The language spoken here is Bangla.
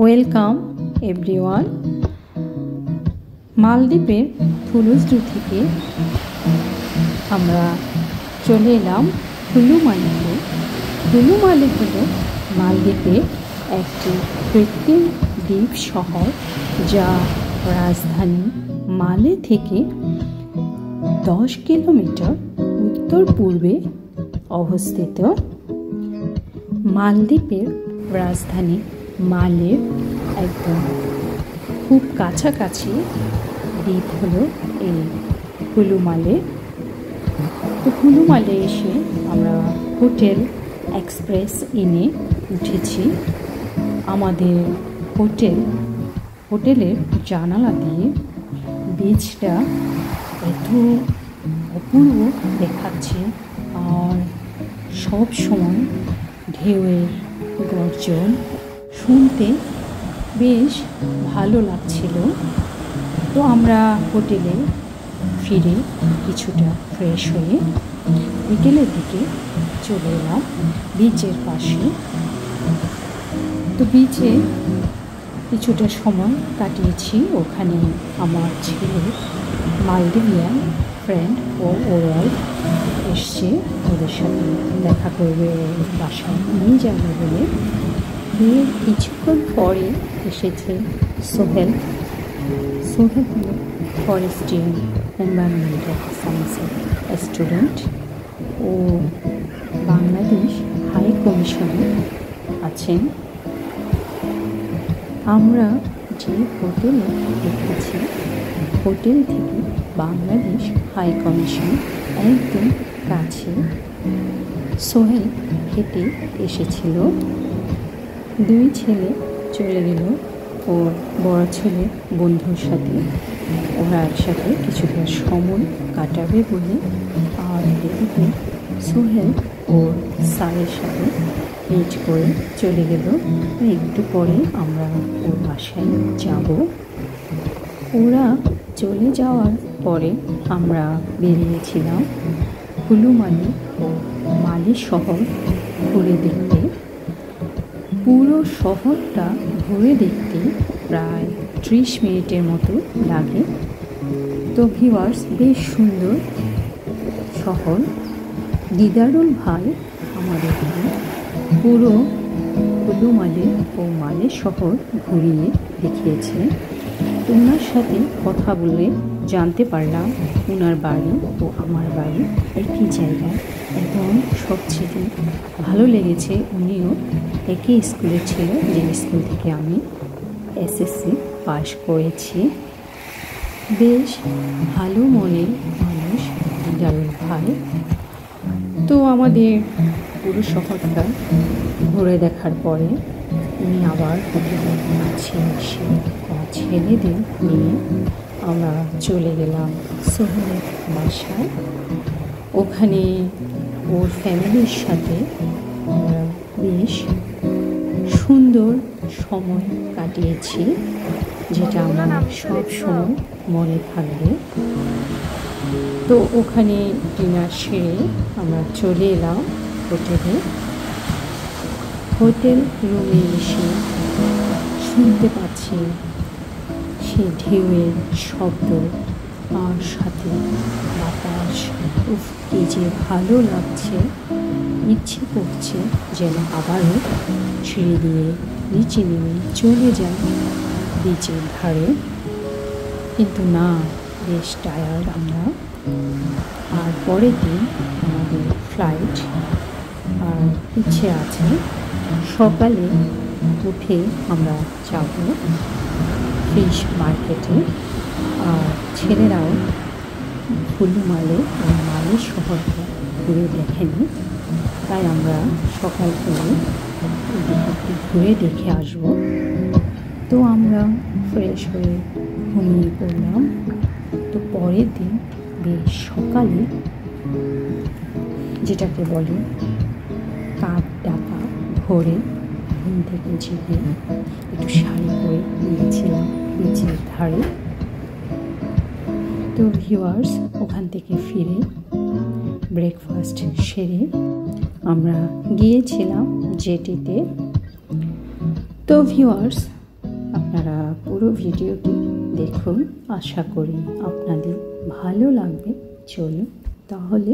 Welcome everyone. মালদ্বীপের ফুলুসডু থেকে আমরা চলে এলাম কুলুমালিতে। কুলুমালি হলো মালদ্বীপের একটি কৃত্রিম দ্বীপ শহর, যা রাজধানী মালে থেকে 10 কিলোমিটার উত্তর পূর্বে অবস্থিত। মালদ্বীপের রাজধানী মালের একদম খুব কাছাকাছি দ্বীপ হলো এই কুলুমালে। তো কুলুমালে এসে আমরা হোটেল এক্সপ্রেস ইনে উঠেছি। আমাদের হোটেলের জানালা দিয়ে বিচটা এত অপূর্ব দেখাচ্ছে, আর সব সময় ঢেউয়ের গর্জন শুনতে বেশ ভালো লাগছিল। তো আমরা হোটেলে ফিরে কিছুটা ফ্রেশ হয়ে বিকেলের দিকে চলে এলাম বিচের পাশে। তো বিচে কিছুটা সময় কাটিয়েছি। ওখানে আমার ছেলে মালদ্বীপিয়ান ফ্রেন্ড ও ওয়াইফ এসছে, ওদের সাথে দেখা করবে, বাসায় নিয়ে যাবে বলে। কিছুক্ষণ পরে এসেছে সোহেল হলো ফরেস্ট্রি এনভায়রনমেন্টাল সায়েন্সের স্টুডেন্ট। ও বাংলাদেশ হাই কমিশনে আছেন। আমরা যে হোটেলে দেখেছি, হোটেল থেকে বাংলাদেশ হাই কমিশন একদম কাছে। সোহেল হেঁটে এসেছিল। দুই ছেলে চলে গেল ওর বড় ছেলে বন্ধুর সাথে। ওরা একসাথে কিছুটা সময় কাটাবে বলে। আর এদিকে সোহেল ওর স্যারের সাথে মিট করে চলে গেল। একটু পরে আমরা ওর বাসায় যাব। ওরা চলে যাওয়ার পরে আমরা বেরিয়েছিলাম কুলুমালি ও মালি শহর ঘুরে দেখতে। পুরো শহরটা ঘুরে দেখতে প্রায় 30 মিনিটের মতো লাগে। তো ভিউয়ার্স, বেশ সুন্দর শহর। দিদারুল ভাই আমাদের পুরো কুলুমালি ও মালে শহর ঘুরিয়ে দেখিয়েছে। ওনার সাথে কথা বলে জানতে পারলাম ওনার বাড়ি ও আমার বাড়ি একই জায়গায়, এবং সবচেয়ে ভালো লেগেছে উনিও একই স্কুলে ছিল, যে স্কুল থেকে আমি এসএসসি পাশ করেছি। বেশ ভালো মনের মানুষ দিদারুল ভাই। তো আমাদের পুরো শহরটা ঘুরে দেখার পরে উনি আবার হোটেলের কাছে এসে ছেলেদের নিয়ে আমরা চলে গেলাম সোহেলের বাসায়। ওখানে ওর ফ্যামিলির সাথে আমরা বেশ সুন্দর সময় কাটিয়েছি, যেটা আমার সব সময় মনে থাকবে। তো ওখানে ডিনার সেরে আমরা চলে এলাম হোটেল রুমে এসে শুনতে পাচ্ছি সে ঢেউয়ের শব্দ, আর সাথে বাতাস। কি যে ভালো লাগছে, ইচ্ছে করছে যেন আবারও ছেড়ে দিয়ে নিচে নেমে চলে যায় বিচের ধারে। কিন্তু না, বেশ টায়ার্ড আমরা। আর পরের দিন আমাদের ফ্লাইট, আর ইচ্ছে আছে সকালে উঠে আমরা যাব ফিশ মার্কেটে। আর ছেলেরাও কুলুমালে ও মালে শহরটা ঘুরে দেখেনি, তাই আমরা সকাল করে ঘুরে দেখে আসব। তো আমরা ফ্রেশ হয়ে ঘুমিয়ে পড়লাম। তো পরের দিন বেশ সকালে, যেটাকে বলে কাক ডাকা ভোরে, ঘুম থেকে জেগে একটু শাড়ি পরে গিয়েছিলাম বিচের ধারে। তো ভিউয়ার্স, ওখান থেকে ফিরে ব্রেকফাস্ট সেরে আমরা গিয়েছিলাম জেটিতে। তো ভিউয়ার্স, আপনারা পুরো ভিডিওটি দেখুন, আশা করি আপনাদের ভালো লাগবে। চলুন তাহলে